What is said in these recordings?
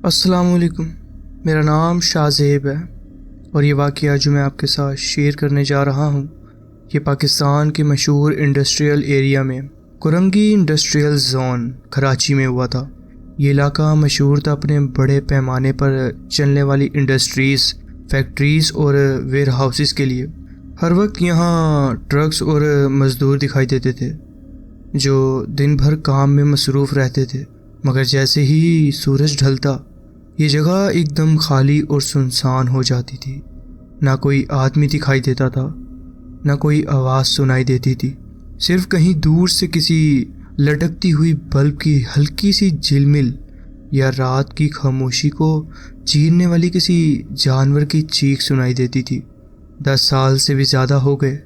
السلام علیکم، میرا نام شاہ زیب ہے اور یہ واقعہ جو میں آپ کے ساتھ شیئر کرنے جا رہا ہوں یہ پاکستان کے مشہور انڈسٹریل ایریا میں کرنگی انڈسٹریل زون کراچی میں ہوا تھا۔ یہ علاقہ مشہور تھا اپنے بڑے پیمانے پر چلنے والی انڈسٹریز، فیکٹریز اور ویئر ہاؤسز کے لیے۔ ہر وقت یہاں ٹرکس اور مزدور دکھائی دیتے تھے جو دن بھر کام میں مصروف رہتے تھے، مگر جیسے ہی سورج ڈھلتا یہ جگہ ایک دم خالی اور سنسان ہو جاتی تھی۔ نہ کوئی آدمی دکھائی دیتا تھا، نہ کوئی آواز سنائی دیتی تھی، صرف کہیں دور سے کسی لٹکتی ہوئی بلب کی ہلکی سی جھلمل یا رات کی خاموشی کو چیرنے والی کسی جانور کی چیخ سنائی دیتی تھی۔ 10 سال سے بھی زیادہ ہو گئے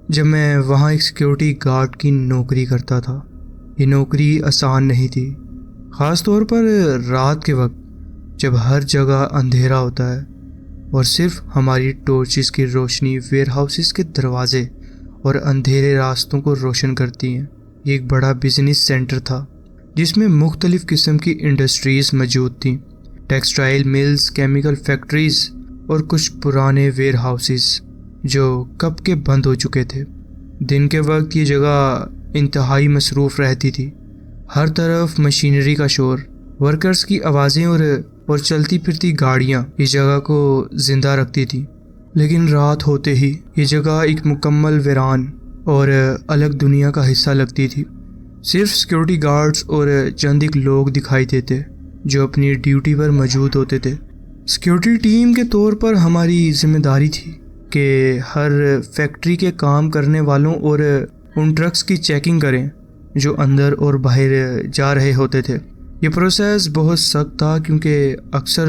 جب میں وہاں ایک سیکیورٹی گارڈ کی نوکری کرتا تھا۔ یہ نوکری آسان نہیں تھی، خاص طور پر رات کے وقت جب ہر جگہ اندھیرا ہوتا ہے اور صرف ہماری ٹارچز کی روشنی ویئر ہاؤسز کے دروازے اور اندھیرے راستوں کو روشن کرتی ہیں۔ یہ ایک بڑا بزنس سینٹر تھا جس میں مختلف قسم کی انڈسٹریز موجود تھیں، ٹیکسٹائل ملز، کیمیکل فیکٹریز اور کچھ پرانے ویئر ہاؤسز جو کب کے بند ہو چکے تھے۔ دن کے وقت یہ جگہ انتہائی مصروف رہتی تھی، ہر طرف مشینری کا شور، ورکرز کی آوازیں اور چلتی پھرتی گاڑیاں اس جگہ کو زندہ رکھتی تھی۔ لیکن رات ہوتے ہی یہ جگہ ایک مکمل ویران اور الگ دنیا کا حصہ لگتی تھی۔ صرف سیکیورٹی گارڈز اور چند ایک لوگ دکھائی دیتے جو اپنی ڈیوٹی پر موجود ہوتے تھے۔ سیکیورٹی ٹیم کے طور پر ہماری ذمہ داری تھی کہ ہر فیکٹری کے کام کرنے والوں اور ان ٹرکس کی چیکنگ کریں جو اندر اور باہر جا رہے ہوتے تھے۔ یہ پروسیس بہت سخت تھا کیونکہ اکثر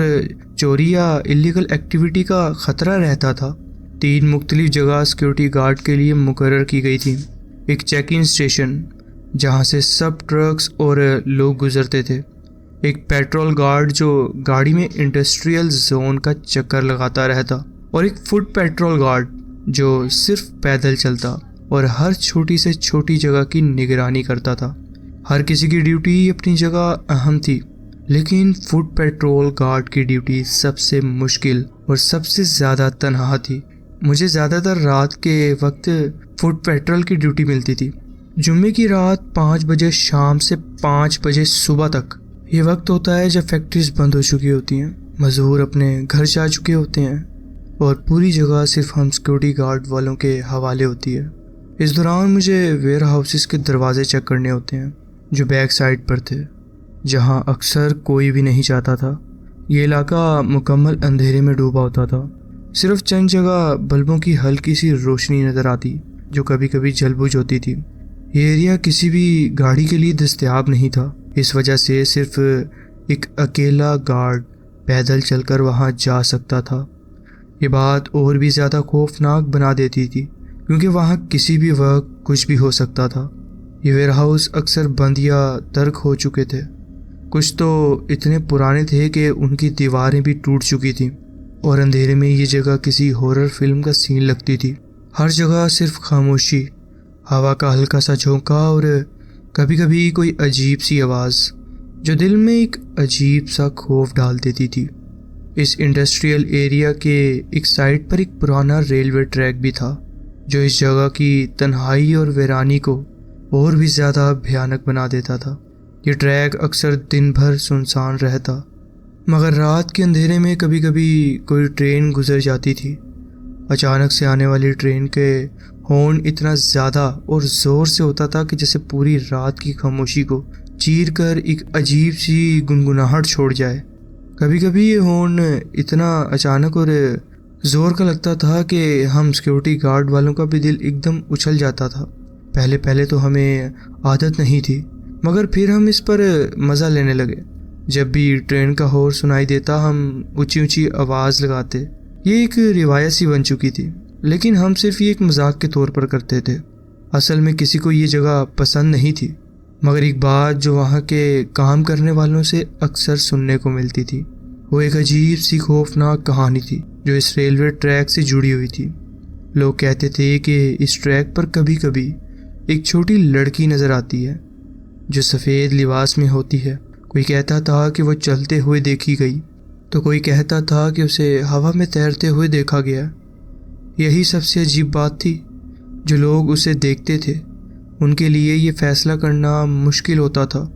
چوری یا اللیگل ایکٹیویٹی کا خطرہ رہتا تھا۔ 3 مختلف جگہ سیکیورٹی گارڈ کے لیے مقرر کی گئی تھی۔ ایک چیک ان اسٹیشن جہاں سے سب ٹرکس اور لوگ گزرتے تھے، ایک پیٹرول گارڈ جو گاڑی میں انڈسٹریل زون کا چکر لگاتا رہتا، اور ایک فوٹ پیٹرول گارڈ جو صرف پیدل چلتا اور ہر چھوٹی سے چھوٹی جگہ کی نگرانی کرتا تھا۔ ہر کسی کی ڈیوٹی اپنی جگہ اہم تھی، لیکن فوٹ پیٹرول گارڈ کی ڈیوٹی سب سے مشکل اور سب سے زیادہ تنہا تھی۔ مجھے زیادہ تر رات کے وقت فوٹ پیٹرول کی ڈیوٹی ملتی تھی، جمعے کی رات 5 بجے شام سے 5 بجے صبح تک۔ یہ وقت ہوتا ہے جب فیکٹریز بند ہو چکی ہوتی ہیں، مزدور اپنے گھر جا چکے ہوتے ہیں اور پوری جگہ صرف ہم سیکیورٹی گارڈ والوں کے حوالے ہوتی ہے۔ اس دوران مجھے ویئر ہاؤسز کے دروازے چیک کرنے ہوتے ہیں جو بیک سائڈ پر تھے، جہاں اکثر کوئی بھی نہیں جاتا تھا۔ یہ علاقہ مکمل اندھیرے میں ڈوبا ہوتا تھا، صرف چند جگہ بلبوں کی ہلکی سی روشنی نظر آتی جو کبھی کبھی جل بجھ ہوتی تھی۔ یہ ایریا کسی بھی گاڑی کے لیے دستیاب نہیں تھا، اس وجہ سے صرف ایک اکیلا گارڈ پیدل چل کر وہاں جا سکتا تھا۔ یہ بات اور بھی زیادہ خوفناک بنا دیتی تھی کیونکہ وہاں کسی بھی وقت کچھ بھی ہو سکتا تھا۔ یہ ویئر ہاؤس اکثر بند یا ترک ہو چکے تھے، کچھ تو اتنے پرانے تھے کہ ان کی دیواریں بھی ٹوٹ چکی تھیں، اور اندھیرے میں یہ جگہ کسی ہارر فلم کا سین لگتی تھی۔ ہر جگہ صرف خاموشی، ہوا کا ہلکا سا جھونکا اور کبھی کبھی کوئی عجیب سی آواز جو دل میں ایک عجیب سا خوف ڈال دیتی تھی۔ اس انڈسٹریل ایریا کے ایک سائڈ پر ایک پرانا ریلوے ٹریک بھی تھا جو اس جگہ کی تنہائی اور ویرانی کو اور بھی زیادہ بھیانک بنا دیتا تھا۔ یہ ٹریک اکثر دن بھر سنسان رہتا، مگر رات کے اندھیرے میں کبھی کبھی کوئی ٹرین گزر جاتی تھی۔ اچانک سے آنے والی ٹرین کے ہارن اتنا زیادہ اور زور سے ہوتا تھا کہ جیسے پوری رات کی خاموشی کو چیر کر ایک عجیب سی گنگناہٹ چھوڑ جائے۔ کبھی کبھی یہ ہارن اتنا اچانک اور زور کا لگتا تھا کہ ہم سیکیورٹی گارڈ والوں کا بھی دل ایک دم اچھل جاتا تھا۔ پہلے تو ہمیں عادت نہیں تھی، مگر پھر ہم اس پر مزہ لینے لگے۔ جب بھی ٹرین کا ہارن سنائی دیتا ہم اونچی اونچی آواز لگاتے۔ یہ ایک روایت سی بن چکی تھی، لیکن ہم صرف یہ ایک مذاق کے طور پر کرتے تھے۔ اصل میں کسی کو یہ جگہ پسند نہیں تھی، مگر ایک بات جو وہاں کے کام کرنے والوں سے اکثر سننے کو ملتی تھی، وہ ایک عجیب سی خوفناک کہانی تھی جو اس ریلوے ٹریک سے جڑی ہوئی تھی۔ لوگ کہتے تھے کہ اس ٹریک پر کبھی کبھی ایک چھوٹی لڑکی نظر آتی ہے جو سفید لباس میں ہوتی ہے کوئی کہتا تھا کہ وہ چلتے ہوئے دیکھی گئی، تو کوئی کہتا تھا کہ اسے ہوا میں تیرتے ہوئے دیکھا گیا۔ یہی سب سے عجیب بات تھی، جو لوگ اسے دیکھتے تھے ان کے لیے یہ فیصلہ کرنا مشکل ہوتا تھا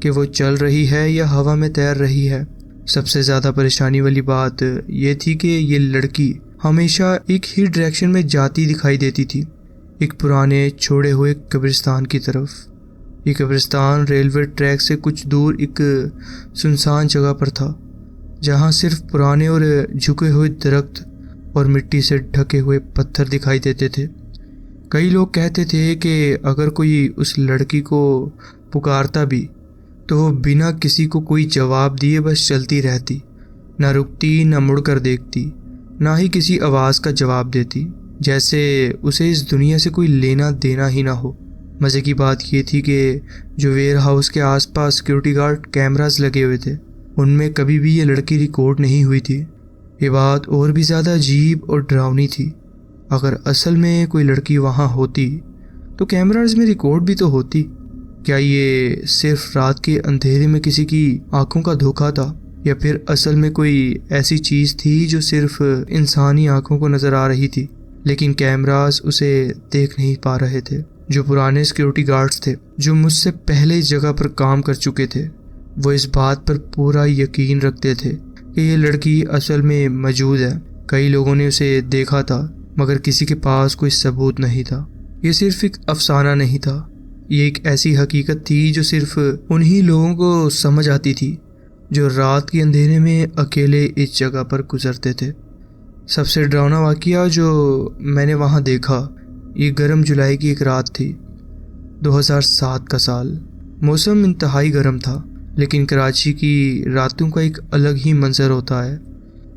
کہ وہ چل رہی ہے یا ہوا میں تیر رہی ہے۔ سب سے زیادہ پریشانی والی بات یہ تھی کہ یہ لڑکی ہمیشہ ایک ہی ڈائریکشن میں جاتی دکھائی دیتی تھی، ایک پرانے چھوڑے ہوئے قبرستان کی طرف۔ یہ قبرستان ریلوے ٹریک سے کچھ دور ایک سنسان جگہ پر تھا، جہاں صرف پرانے اور جھکے ہوئے درخت اور مٹی سے ڈھکے ہوئے پتھر دکھائی دیتے تھے۔ کئی لوگ کہتے تھے کہ اگر کوئی اس لڑکی کو پکارتا بھی تو وہ بنا کسی کو کوئی جواب دیے بس چلتی رہتی، نہ رکتی، نہ مڑ کر دیکھتی، نہ ہی کسی آواز کا جواب دیتی، جیسے اسے اس دنیا سے کوئی لینا دینا ہی نہ ہو۔ مزے کی بات یہ تھی کہ جو ویئر ہاؤس کے آس پاس سیکیورٹی گارڈ کیمراز لگے ہوئے تھے ان میں کبھی بھی یہ لڑکی ریکارڈ نہیں ہوئی تھی۔ یہ بات اور بھی زیادہ عجیب اور ڈراؤنی تھی۔ اگر اصل میں کوئی لڑکی وہاں ہوتی تو کیمراز میں ریکارڈ بھی تو ہوتی۔ کیا یہ صرف رات کے اندھیرے میں کسی کی آنکھوں کا دھوکہ تھا، یا پھر اصل میں کوئی ایسی چیز تھی جو صرف انسانی آنکھوں کو نظر آ رہی تھی لیکن کیمراز اسے دیکھ نہیں پا رہے تھے؟ جو پرانے سیکیورٹی گارڈز تھے جو مجھ سے پہلے اس جگہ پر کام کر چکے تھے، وہ اس بات پر پورا یقین رکھتے تھے کہ یہ لڑکی اصل میں موجود ہے۔ کئی لوگوں نے اسے دیکھا تھا مگر کسی کے پاس کوئی ثبوت نہیں تھا۔ یہ صرف ایک افسانہ نہیں تھا، یہ ایک ایسی حقیقت تھی جو صرف انہی لوگوں کو سمجھ آتی تھی جو رات کے اندھیرے میں اکیلے اس جگہ پر گزرتے تھے۔ سب سے ڈراؤنا واقعہ جو میں نے وہاں دیکھا، یہ گرم جولائی کی ایک رات تھی، 2007 کا سال۔ موسم انتہائی گرم تھا، لیکن کراچی کی راتوں کا ایک الگ ہی منظر ہوتا ہے۔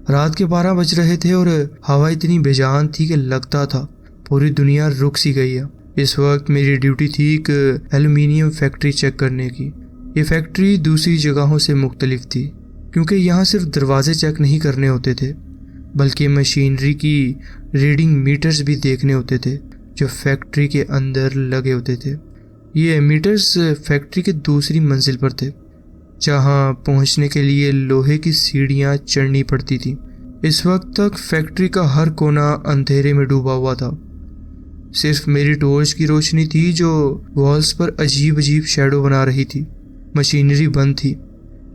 رات کے 12 بج رہے تھے اور ہوا اتنی بے جان تھی کہ لگتا تھا پوری دنیا رک سی گئی ہے۔ اس وقت میری ڈیوٹی تھی ایک ایلومینیم فیکٹری چیک کرنے کی۔ یہ فیکٹری دوسری جگہوں سے مختلف تھی کیونکہ یہاں صرف دروازے چیک نہیں کرنے ہوتے تھے بلکہ مشینری کی ریڈنگ میٹرز بھی دیکھنے ہوتے تھے جو فیکٹری کے اندر لگے ہوتے تھے۔ یہ میٹرز فیکٹری کے دوسری منزل پر تھے جہاں پہنچنے کے لیے لوہے کی سیڑھیاں چڑھنی پڑتی تھیں۔ اس وقت تک فیکٹری کا ہر کونا اندھیرے میں ڈوبا ہوا تھا، صرف میری ٹارچ کی روشنی تھی جو والز پر عجیب عجیب شیڈو بنا رہی تھی۔ مشینری بند تھی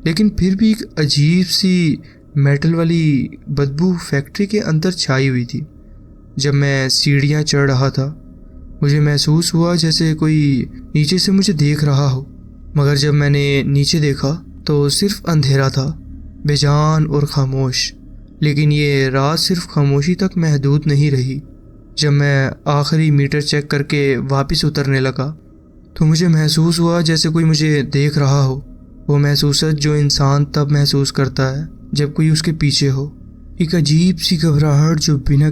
لیکن پھر بھی ایک عجیب سی میٹل والی بدبو فیکٹری کے اندر چھائی ہوئی تھی۔ جب میں سیڑھیاں چڑھ رہا تھا مجھے محسوس ہوا جیسے کوئی نیچے سے مجھے دیکھ رہا ہو، مگر جب میں نے نیچے دیکھا تو صرف اندھیرا تھا، بے جان اور خاموش۔ لیکن یہ رات صرف خاموشی تک محدود نہیں رہی۔ جب میں آخری میٹر چیک کر کے واپس اترنے لگا تو مجھے محسوس ہوا جیسے کوئی مجھے دیکھ رہا ہو، وہ محسوسیت جو انسان تب محسوس کرتا ہے جب کوئی اس کے پیچھے ہو۔ ایک عجیب سی گھبراہٹ جو بنا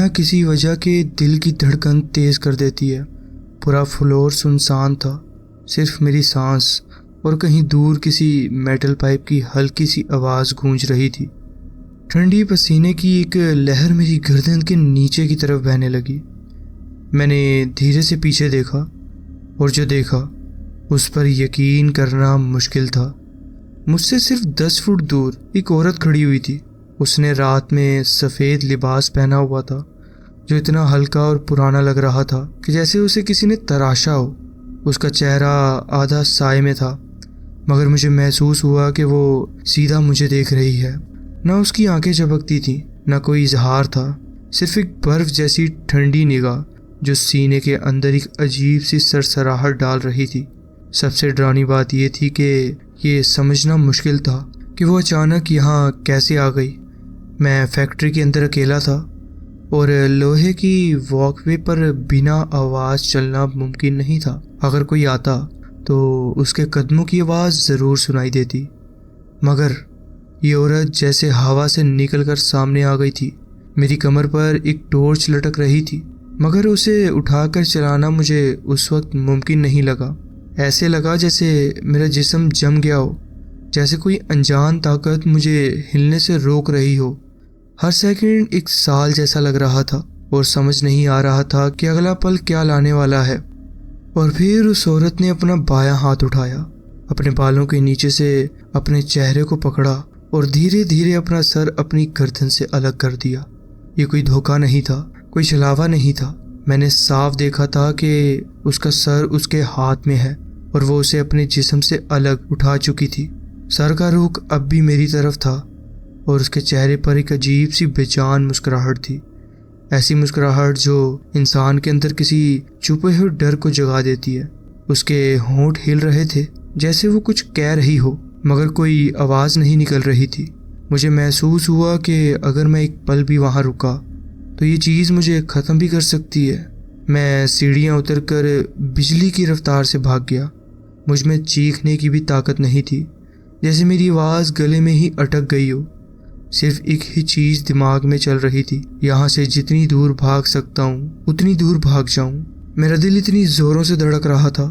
کسی وجہ کے دل کی دھڑکن تیز کر دیتی ہے۔ پورا فلور سنسان تھا، صرف میری سانس اور کہیں دور کسی میٹل پائپ کی ہلکی سی آواز گونج رہی تھی۔ ٹھنڈی پسینے کی ایک لہر میری گردن کے نیچے کی طرف بہنے لگی۔ میں نے دھیرے سے پیچھے دیکھا اور جو دیکھا اس پر یقین کرنا مشکل تھا۔ مجھ سے صرف 10 فٹ دور ایک عورت کھڑی ہوئی تھی۔ اس نے رات میں سفید لباس پہنا ہوا تھا جو اتنا ہلکا اور پرانا لگ رہا تھا کہ جیسے اسے کسی نے تراشا ہو۔ اس کا چہرہ آدھا سائے میں تھا مگر مجھے محسوس ہوا کہ وہ سیدھا مجھے دیکھ رہی ہے۔ نہ اس کی آنکھیں چمکتی تھیں، نہ کوئی اظہار تھا، صرف ایک برف جیسی ٹھنڈی نگاہ جو سینے کے اندر ایک عجیب سی سرسراہٹ ڈال رہی تھی۔ سب سے ڈراؤنی بات یہ تھی کہ یہ سمجھنا مشکل تھا کہ وہ اچانک یہاں کیسے آ گئی۔ میں فیکٹری کے اندر اکیلا تھا اور لوہے کی واک وے پر بنا آواز چلنا ممکن نہیں تھا۔ اگر کوئی آتا تو اس کے قدموں کی آواز ضرور سنائی دیتی، مگر یہ عورت جیسے ہوا سے نکل کر سامنے آ گئی تھی۔ میری کمر پر ایک ٹارچ لٹک رہی تھی مگر اسے اٹھا کر چلانا مجھے اس وقت ممکن نہیں لگا۔ ایسے لگا جیسے میرا جسم جم گیا ہو، جیسے کوئی انجان طاقت مجھے ہلنے سے روک رہی ہو۔ ہر سیکنڈ ایک سال جیسا لگ رہا تھا اور سمجھ نہیں آ رہا تھا کہ اگلا پل کیا لانے والا ہے۔ اور پھر اس عورت نے اپنا بایاں ہاتھ اٹھایا، اپنے بالوں کے نیچے سے اپنے چہرے کو پکڑا اور دھیرے دھیرے اپنا سر اپنی گردن سے الگ کر دیا۔ یہ کوئی دھوکہ نہیں تھا، کوئی چھلاوا نہیں تھا۔ میں نے صاف دیکھا تھا کہ اس کا سر اس کے ہاتھ میں ہے اور وہ اسے اپنے جسم سے الگ اٹھا چکی تھی۔ سر کا رخ اب بھی میری طرف تھا اور اس کے چہرے پر ایک عجیب سی بے جان مسکراہٹ تھی، ایسی مسکراہٹ جو انسان کے اندر کسی چھپے ہوئے ڈر کو جگا دیتی ہے۔ اس کے ہونٹ ہل رہے تھے جیسے وہ کچھ کہہ رہی ہو، مگر کوئی آواز نہیں نکل رہی تھی۔ مجھے محسوس ہوا کہ اگر میں ایک پل بھی وہاں رکا تو یہ چیز مجھے ختم بھی کر سکتی ہے۔ میں سیڑھیاں اتر کر بجلی کی رفتار سے بھاگ گیا۔ مجھ میں چیخنے کی بھی طاقت نہیں تھی، جیسے میری آواز گلے میں ہی اٹک گئی ہو۔ صرف ایک ہی چیز دماغ میں چل رہی تھی، یہاں سے جتنی دور بھاگ سکتا ہوں اتنی دور بھاگ جاؤں۔ میرا دل اتنی زوروں سے دھڑک رہا تھا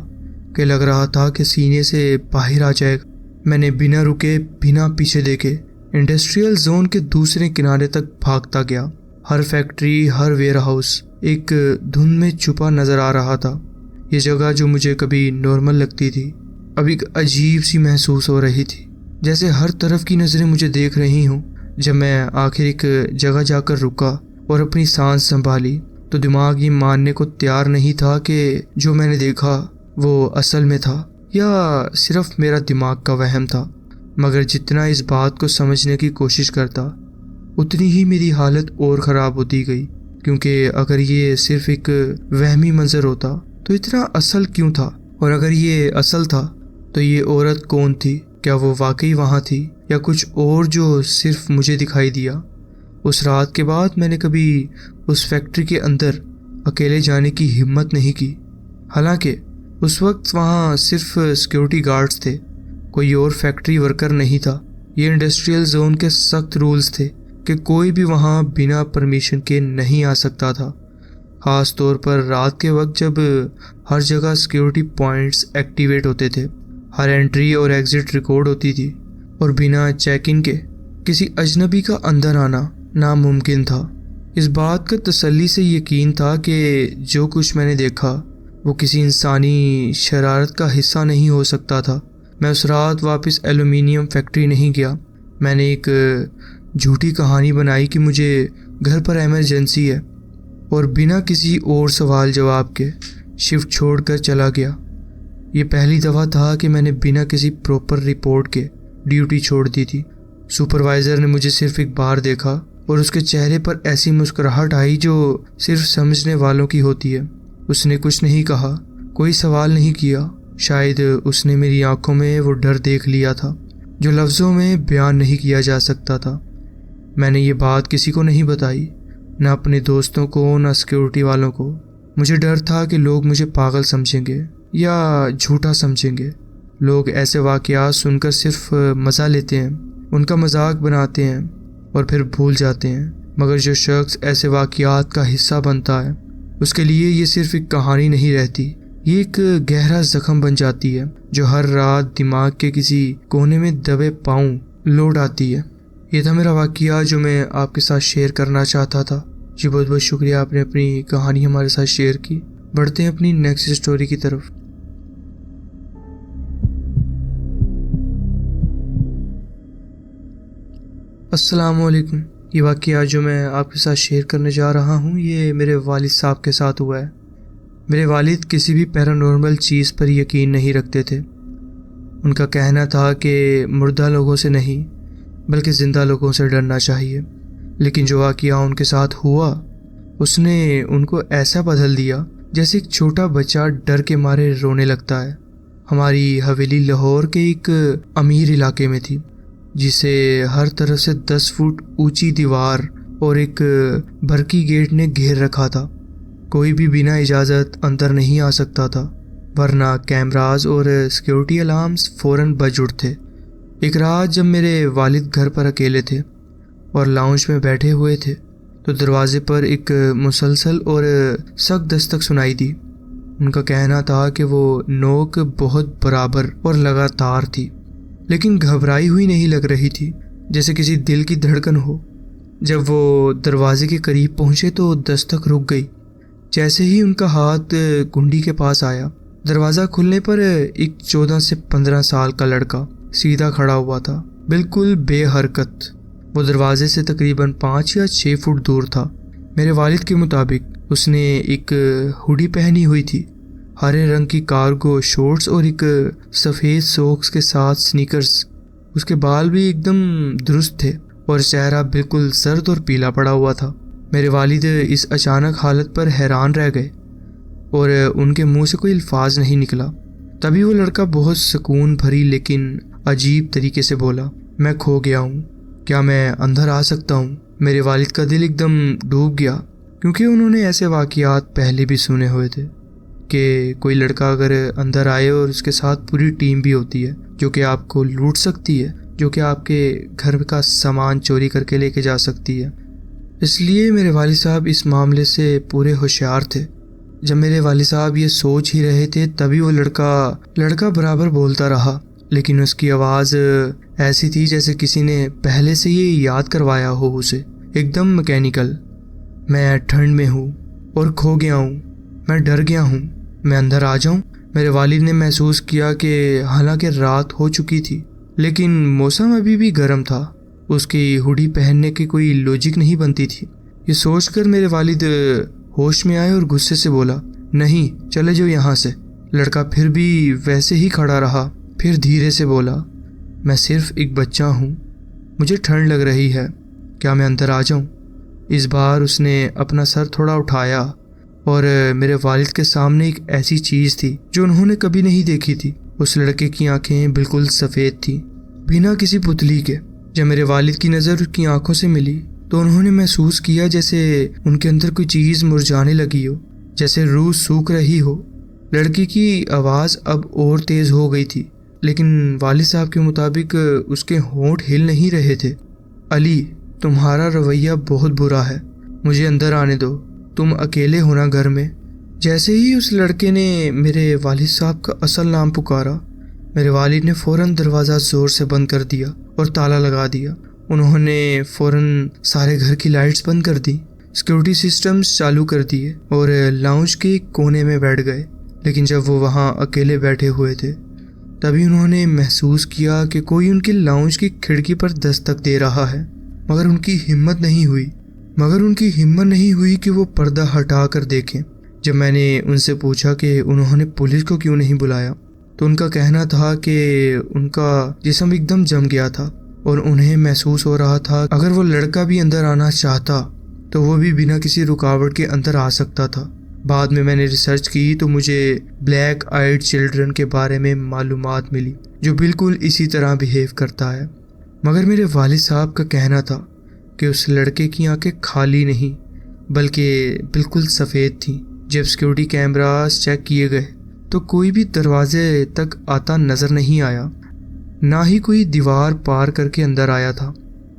کہ لگ رہا تھا کہ سینے سے باہر آ جائے گا۔ میں نے بنا رکے، بنا پیچھے دیکھے انڈسٹریل زون کے دوسرے کنارے تک بھاگتا گیا۔ ہر فیکٹری، ہر ویئر ہاؤس ایک دھند میں چھپا نظر آ رہا تھا۔ یہ جگہ جو مجھے کبھی نارمل لگتی تھی اب ایک عجیب سی محسوس ہو رہی تھی، جیسے ہر طرف کی نظریں مجھے دیکھ رہی ہوں۔ جب میں آخر ایک جگہ جا کر رکا اور اپنی سانس سنبھالی تو دماغ یہ ماننے کو تیار نہیں تھا کہ جو میں نے دیکھا وہ اصل میں تھا یا صرف میرا دماغ کا وہم تھا۔ مگر جتنا اس بات کو سمجھنے کی کوشش کرتا اتنی ہی میری حالت اور خراب ہوتی گئی، کیونکہ اگر یہ صرف ایک وہمی منظر ہوتا تو اتنا اصل کیوں تھا؟ اور اگر یہ اصل تھا تو یہ عورت کون تھی؟ کیا وہ واقعی وہاں تھی یا کچھ اور جو صرف مجھے دکھائی دیا؟ اس رات کے بعد میں نے کبھی اس فیکٹری کے اندر اکیلے جانے کی ہمت نہیں کی، حالانکہ اس وقت وہاں صرف سیکیورٹی گارڈز تھے، کوئی اور فیکٹری ورکر نہیں تھا۔ یہ انڈسٹریل زون کے سخت رولز تھے کہ کوئی بھی وہاں بنا پرمیشن کے نہیں آ سکتا تھا، خاص طور پر رات کے وقت جب ہر جگہ سیکیورٹی پوائنٹس ایکٹیویٹ ہوتے تھے، ہر انٹری اور ایگزٹ ریکارڈ ہوتی تھی، اور بنا چیک ان کے کسی اجنبی کا اندر آنا ناممکن تھا۔ اس بات کا تسلی سے یقین تھا کہ جو کچھ میں نے دیکھا وہ کسی انسانی شرارت کا حصہ نہیں ہو سکتا تھا۔ میں اس رات واپس ایلومینیم فیکٹری نہیں گیا۔ میں نے ایک جھوٹی کہانی بنائی کہ مجھے گھر پر ایمرجنسی ہے اور بنا کسی اور سوال جواب کے شفٹ چھوڑ کر چلا گیا۔ یہ پہلی دفعہ تھا کہ میں نے بنا کسی پراپر رپورٹ کے ڈیوٹی چھوڑ دی تھی۔ سپروائزر نے مجھے صرف ایک بار دیکھا اور اس کے چہرے پر ایسی مسکراہٹ آئی جو صرف سمجھنے والوں کی ہوتی ہے۔ اس نے کچھ نہیں کہا، کوئی سوال نہیں کیا۔ شاید اس نے میری آنکھوں میں وہ ڈر دیکھ لیا تھا جو لفظوں میں بیان نہیں کیا جا سکتا تھا۔ میں نے یہ بات کسی کو نہیں بتائی، نہ اپنے دوستوں کو، نہ سیکیورٹی والوں کو۔ مجھے ڈر تھا کہ لوگ مجھے پاگل سمجھیں گے یا جھوٹا سمجھیں گے۔ لوگ ایسے واقعات سن کر صرف مزہ لیتے ہیں، ان کا مذاق بناتے ہیں اور پھر بھول جاتے ہیں، مگر جو شخص ایسے واقعات کا حصہ بنتا ہے اس کے لیے یہ صرف ایک کہانی نہیں رہتی، یہ ایک گہرا زخم بن جاتی ہے جو ہر رات دماغ کے کسی کونے میں دبے پاؤں لوٹ آتی ہے۔ یہ تھا میرا واقعہ جو میں آپ کے ساتھ شیئر کرنا چاہتا تھا۔ جی بہت بہت شکریہ، آپ نے اپنی کہانی ہمارے ساتھ شیئر کی۔ بڑھتے ہیں اپنی نیکسٹ سٹوری کی طرف۔ السلام علیکم۔ یہ واقعہ جو میں آپ کے ساتھ شیئر کرنے جا رہا ہوں یہ میرے والد صاحب کے ساتھ ہوا ہے۔ میرے والد کسی بھی پیرانورمل چیز پر یقین نہیں رکھتے تھے۔ ان کا کہنا تھا کہ مردہ لوگوں سے نہیں بلکہ زندہ لوگوں سے ڈرنا چاہیے، لیکن جو واقعہ ان کے ساتھ ہوا اس نے ان کو ایسا بدل دیا جیسے ایک چھوٹا بچہ ڈر کے مارے رونے لگتا ہے۔ ہماری حویلی لاہور کے ایک امیر علاقے میں تھی، جسے ہر طرف سے 10 فٹ اونچی دیوار اور ایک برقی گیٹ نے گھیر رکھا تھا۔ کوئی بھی بنا اجازت اندر نہیں آ سکتا تھا، ورنہ کیمراز اور سیکیورٹی الارمز فوراً بج اٹھتے۔ ایک رات جب میرے والد گھر پر اکیلے تھے اور لاؤنج میں بیٹھے ہوئے تھے تو دروازے پر ایک مسلسل اور سخت دستک سنائی دی۔ ان کا کہنا تھا کہ وہ نوک بہت برابر اور لگاتار تھی، لیکن گھبرائی ہوئی نہیں لگ رہی تھی، جیسے کسی دل کی دھڑکن ہو۔ جب وہ دروازے کے قریب پہنچے تو دستک رک گئی۔ جیسے ہی ان کا ہاتھ کنڈی کے پاس آیا، دروازہ کھلنے پر ایک 14 سے 15 سال کا لڑکا سیدھا کھڑا ہوا تھا، بالکل بے حرکت۔ وہ دروازے سے تقریباً 5 یا 6 فٹ دور تھا۔ میرے والد کے مطابق اس نے ایک ہوڈی پہنی ہوئی تھی، ہرے رنگ کی کارگو شورٹس اور ایک سفید سوکس کے ساتھ سنیکرز۔ اس کے بال بھی ایک دم درست تھے اور چہرہ بالکل سرد اور پیلا پڑا ہوا تھا۔ میرے والد اس اچانک حالت پر حیران رہ گئے اور ان کے منہ سے کوئی الفاظ نہیں نکلا۔ تبھی وہ لڑکا بہت سکون بھری لیکن عجیب طریقے سے بولا، میں کھو گیا ہوں، کیا میں اندر آ سکتا ہوں؟ میرے والد کا دل ایک دم ڈوب گیا، کیونکہ انہوں نے ایسے واقعات پہلے بھی سنے ہوئے تھے کہ کوئی لڑکا اگر اندر آئے اور اس کے ساتھ پوری ٹیم بھی ہوتی ہے جو کہ آپ کو لوٹ سکتی ہے، جو کہ آپ کے گھر کا سامان چوری کر کے لے کے جا سکتی ہے۔ اس لیے میرے والد صاحب اس معاملے سے پورے ہوشیار تھے۔ جب میرے والد صاحب یہ سوچ ہی رہے تھے تبھی وہ لڑکا برابر بولتا رہا، لیکن اس کی آواز ایسی تھی جیسے کسی نے پہلے سے یہ یاد کروایا ہو اسے، ایک دم مکینیکل۔ میں ٹھنڈ میں ہوں اور کھو گیا ہوں، میں ڈر گیا ہوں، میں اندر آ جاؤں؟ میرے والد نے محسوس کیا کہ حالانکہ رات ہو چکی تھی لیکن موسم ابھی بھی گرم تھا، اس کی ہوڈی پہننے کی کوئی لوجک نہیں بنتی تھی۔ یہ سوچ کر میرے والد ہوش میں آئے اور غصے سے بولا، نہیں، چلے جاؤ یہاں سے۔ لڑکا پھر بھی ویسے ہی کھڑا رہا، پھر دھیرے سے بولا، میں صرف ایک بچہ ہوں، مجھے ٹھنڈ لگ رہی ہے، کیا میں اندر آ جاؤں؟ اس بار اس نے اپنا سر تھوڑا اٹھایا اور میرے والد کے سامنے ایک ایسی چیز تھی جو انہوں نے کبھی نہیں دیکھی تھی۔ اس لڑکے کی آنکھیں بالکل سفید تھیں، بنا کسی پتلی کے۔ جب میرے والد کی نظر اس کی آنکھوں سے ملی تو انہوں نے محسوس کیا جیسے ان کے اندر کوئی چیز مرجھانے لگی ہو، جیسے روح سوکھ رہی ہو۔ لڑکی کی آواز اب اور تیز ہو گئی تھی، لیکن والد صاحب کے مطابق اس کے ہونٹ ہل نہیں رہے تھے۔ علی، تمہارا رویہ بہت برا ہے، مجھے اندر آنے دو، تم اکیلے ہونا گھر میں۔ جیسے ہی اس لڑکے نے میرے والد صاحب کا اصل نام پکارا، میرے والد نے فوراً دروازہ زور سے بند کر دیا اور تالا لگا دیا۔ انہوں نے فوراً سارے گھر کی لائٹس بند کر دی، سیکیورٹی سسٹمز چالو کر دیے اور لاؤنج کے کونے میں بیٹھ گئے۔ لیکن جب وہ وہاں اکیلے بیٹھے ہوئے تھے تبھی انہوں نے محسوس کیا کہ کوئی ان کی لاؤنج کی کھڑکی پر دستک دے رہا ہے، مگر ان کی ہمت نہیں ہوئی کہ وہ پردہ ہٹا کر دیکھیں۔ جب میں نے ان سے پوچھا کہ انہوں نے پولیس کو کیوں نہیں بلایا تو ان کا کہنا تھا کہ ان کا جسم ایک دم جم گیا تھا اور انہیں محسوس ہو رہا تھا اگر وہ لڑکا بھی اندر آنا چاہتا تو وہ بھی بنا کسی رکاوٹ کے اندر آ سکتا تھا۔ بعد میں نے ریسرچ کی تو مجھے بلیک آئیڈ چلڈرن کے بارے میں معلومات ملی جو بالکل اسی طرح بیہیو کرتا ہے، مگر میرے والد صاحب کا کہنا تھا کہ اس لڑکے کی آنکھیں خالی نہیں بلکہ بالکل سفید تھیں۔ جب سیکیورٹی کیمراز چیک کیے گئے تو کوئی بھی دروازے تک آتا نظر نہیں آیا، نہ ہی کوئی دیوار پار کر کے اندر آیا تھا،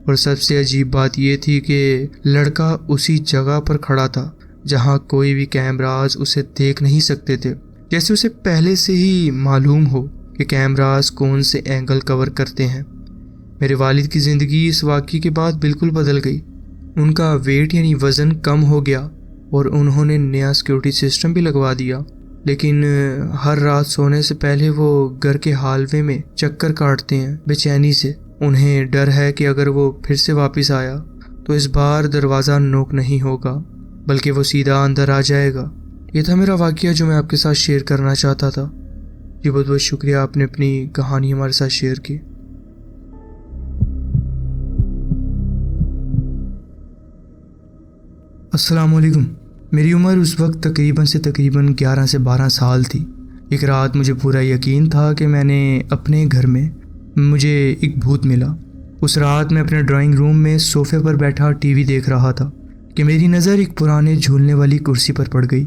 اور سب سے عجیب بات یہ تھی کہ لڑکا اسی جگہ پر کھڑا تھا جہاں کوئی بھی کیمراز اسے دیکھ نہیں سکتے تھے، جیسے اسے پہلے سے ہی معلوم ہو کہ کیمراز کون سے اینگل کور کرتے ہیں۔ میرے والد کی زندگی اس واقعے کے بعد بالکل بدل گئی۔ ان کا ویٹ یعنی وزن کم ہو گیا اور انہوں نے نیا سیکیورٹی سسٹم بھی لگوا دیا، لیکن ہر رات سونے سے پہلے وہ گھر کے ہالوے میں چکر کاٹتے ہیں بے چینی سے۔ انہیں ڈر ہے کہ اگر وہ پھر سے واپس آیا تو اس بار دروازہ نوک نہیں ہوگا بلکہ وہ سیدھا اندر آ جائے گا۔ یہ تھا میرا واقعہ جو میں آپ کے ساتھ شیئر کرنا چاہتا تھا۔ جی بہت بہت شکریہ، آپ نے اپنی کہانی ہمارے ساتھ شیئر کی۔ السلام علیکم۔ میری عمر اس وقت تقریباً 11 سے 12 سال تھی۔ ایک رات مجھے پورا یقین تھا کہ میں نے اپنے گھر میں مجھے ایک بھوت ملا۔ اس رات میں اپنے ڈرائنگ روم میں صوفے پر بیٹھا ٹی وی دیکھ رہا تھا کہ میری نظر ایک پرانے جھولنے والی کرسی پر پڑ گئی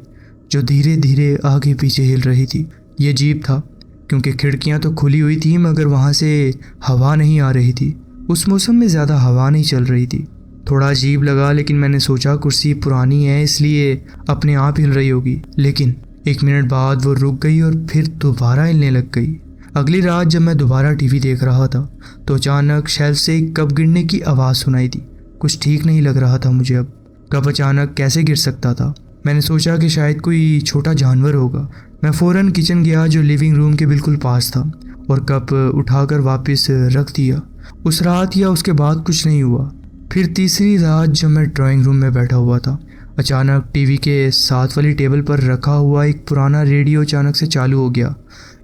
جو دھیرے دھیرے آگے پیچھے ہل رہی تھی۔ یہ عجیب تھا کیونکہ کھڑکیاں تو کھلی ہوئی تھیں مگر وہاں سے ہوا نہیں آ رہی تھی۔ اس موسم میں زیادہ ہوا نہیں چل رہی تھی۔ تھوڑا عجیب لگا لیکن میں نے سوچا کرسی پرانی ہے اس لیے اپنے آپ ہل رہی ہوگی، لیکن 1 منٹ بعد وہ رک گئی اور پھر دوبارہ ہلنے لگ گئی۔ اگلی رات جب میں دوبارہ ٹی وی دیکھ رہا تھا تو اچانک شیلف سے ایک کپ گرنے کی آواز سنائی دی۔ کچھ ٹھیک نہیں لگ رہا تھا مجھے، اب کپ اچانک کیسے گر سکتا تھا؟ میں نے سوچا کہ شاید کوئی چھوٹا جانور ہوگا۔ میں فوراً کچن گیا جو لیونگ روم کے بالکل پاس تھا، اور کپ اٹھا کر واپس رکھ دیا۔ اس رات یا اس کے بعد کچھ نہیں ہوا۔ پھر تیسری رات جب میں ڈرائنگ روم میں بیٹھا ہوا تھا، اچانک ٹی وی کے ساتھ والی ٹیبل پر رکھا ہوا ایک پرانا ریڈیو اچانک سے چالو ہو گیا۔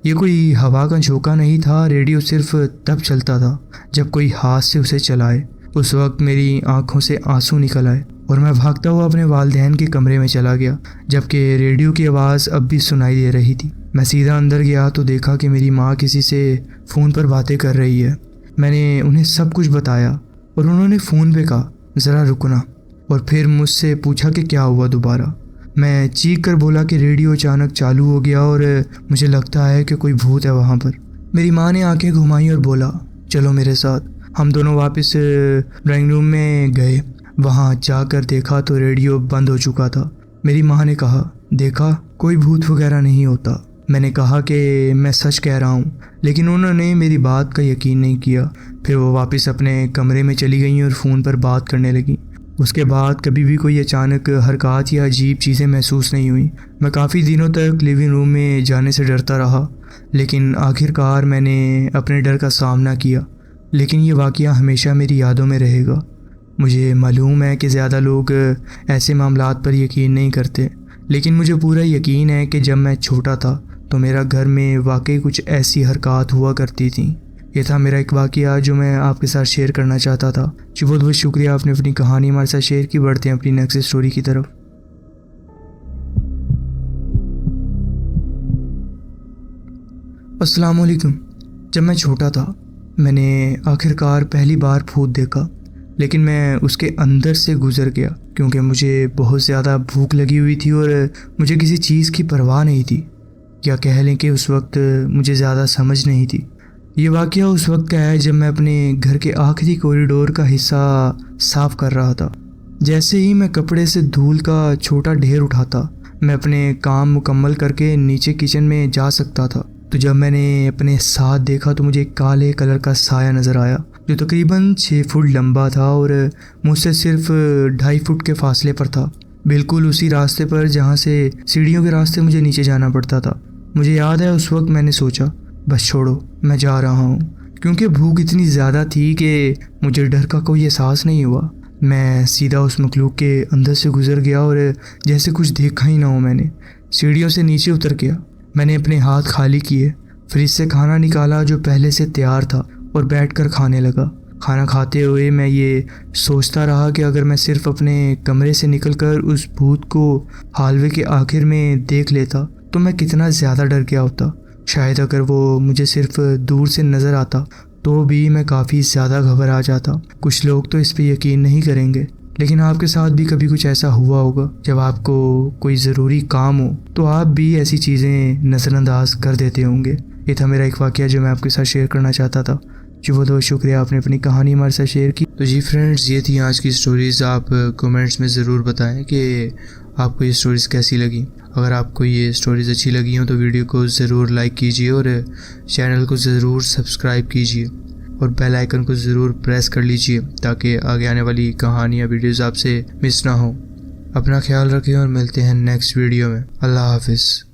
یہ کوئی ہوا کا جھونکا نہیں تھا، ریڈیو صرف تب چلتا تھا جب کوئی ہاتھ سے اسے چلائے۔ اس وقت میری آنکھوں سے آنسو نکل آئے اور میں بھاگتا ہوا اپنے والدین کے کمرے میں چلا گیا، جبکہ ریڈیو کی آواز اب بھی سنائی دے رہی تھی۔ میں سیدھا اندر گیا تو دیکھا کہ میری ماں کسی سے فون پر باتیں کر رہی ہے۔ میں نے انہیں سب کچھ بتایا اور انہوں نے فون پہ کہا ذرا رکنا، اور پھر مجھ سے پوچھا کہ کیا ہوا دوبارہ۔ میں چیخ کر بولا کہ ریڈیو اچانک چالو ہو گیا اور مجھے لگتا ہے کہ کوئی بھوت ہے وہاں پر۔ میری ماں نے آنکھیں گھمائیں اور بولا چلو میرے ساتھ۔ ہم دونوں واپس ڈرائنگ روم میں گئے۔ وہاں جا کر دیکھا تو ریڈیو بند ہو چکا تھا۔ میری ماں نے کہا دیکھا کوئی بھوت وغیرہ نہیں ہوتا۔ میں نے کہا کہ میں سچ کہہ رہا ہوں، لیکن انہوں نے میری بات کا یقین نہیں کیا۔ پھر وہ واپس اپنے کمرے میں چلی گئیں اور فون پر بات کرنے لگیں۔ اس کے بعد کبھی بھی کوئی اچانک حرکات یا عجیب چیزیں محسوس نہیں ہوئیں۔ میں کافی دنوں تک لیونگ روم میں جانے سے ڈرتا رہا، لیکن آخر کار میں نے اپنے ڈر کا سامنا کیا۔ لیکن یہ واقعہ ہمیشہ میری یادوں میں رہے گا۔ مجھے معلوم ہے کہ زیادہ لوگ ایسے معاملات پر یقین نہیں کرتے، لیکن مجھے پورا یقین ہے کہ جب میں چھوٹا تھا تو میرا گھر میں واقعی کچھ ایسی حرکات ہوا کرتی تھیں۔ یہ تھا میرا ایک واقعہ جو میں آپ کے ساتھ شیئر کرنا چاہتا تھا۔ جی بہت بہت شکریہ، آپ نے اپنی کہانی ہمارے ساتھ شیئر کی۔ بڑھتے ہیں اپنی نیکسٹ اسٹوری کی طرف۔ السلام علیکم۔ جب میں چھوٹا تھا میں نے آخر کار پہلی بار بھوت دیکھا، لیکن میں اس کے اندر سے گزر گیا کیونکہ مجھے بہت زیادہ بھوک لگی ہوئی تھی اور مجھے کسی چیز کی پرواہ نہیں تھی، یا کہہ لیں کہ اس وقت مجھے زیادہ سمجھ نہیں تھی۔ یہ واقعہ اس وقت کا ہے جب میں اپنے گھر کے آخری کوریڈور کا حصہ صاف کر رہا تھا۔ جیسے ہی میں کپڑے سے دھول کا چھوٹا ڈھیر اٹھاتا، میں اپنے کام مکمل کر کے نیچے کچن میں جا سکتا تھا، تو جب میں نے اپنے ساتھ دیکھا تو مجھے ایک کالے کلر کا سایہ نظر آیا جو تقریباً 6 فٹ لمبا تھا اور مجھ سے صرف 2.5 فٹ کے فاصلے پر تھا، بالکل اسی راستے پر جہاں سے سیڑھیوں کے راستے مجھے نیچے جانا پڑتا تھا۔ مجھے یاد ہے اس وقت میں نے سوچا بس چھوڑو میں جا رہا ہوں، کیونکہ بھوک اتنی زیادہ تھی کہ مجھے ڈر کا کوئی احساس نہیں ہوا۔ میں سیدھا اس مخلوق کے اندر سے گزر گیا اور جیسے کچھ دیکھا ہی نہ ہو۔ میں نے سیڑھیوں سے نیچے اتر گیا، میں نے اپنے ہاتھ خالی کیے، فریج سے کھانا نکالا جو پہلے سے تیار تھا اور بیٹھ کر کھانے لگا۔ کھانا کھاتے ہوئے میں یہ سوچتا رہا کہ اگر میں صرف اپنے کمرے سے نکل کر اس بھوت کو حالوے کے آخر میں دیکھ لیتا تو میں کتنا زیادہ ڈر گیا ہوتا۔ شاید اگر وہ مجھے صرف دور سے نظر آتا تو بھی میں کافی زیادہ گھبرا جاتا۔ کچھ لوگ تو اس پہ یقین نہیں کریں گے، لیکن آپ کے ساتھ بھی کبھی کچھ ایسا ہوا ہوگا جب آپ کو کوئی ضروری کام ہو تو آپ بھی ایسی چیزیں نظر انداز کر دیتے ہوں گے۔ یہ تھا میرا ایک واقعہ جو میں آپ کے ساتھ شیئر کرنا چاہتا تھا۔ جی بہت بہت شکریہ، آپ نے اپنی کہانی ہمارے ساتھ شیئر کی۔ تو جی فرینڈز، یہ تھی آج کی اسٹوریز۔ آپ کمنٹس میں ضرور بتائیں کہ آپ کو یہ اسٹوریز کیسی لگیں۔ اگر آپ کو یہ اسٹوریز اچھی لگی ہوں تو ویڈیو کو ضرور لائک کیجیے اور چینل کو ضرور سبسکرائب کیجیے اور بیل آئیکن کو ضرور پریس کر لیجیے تاکہ آگے آنے والی کہانیاں ویڈیوز آپ سے مس نہ ہوں۔ اپنا خیال رکھیں اور ملتے ہیں نیکسٹ ویڈیو میں۔ اللہ حافظ۔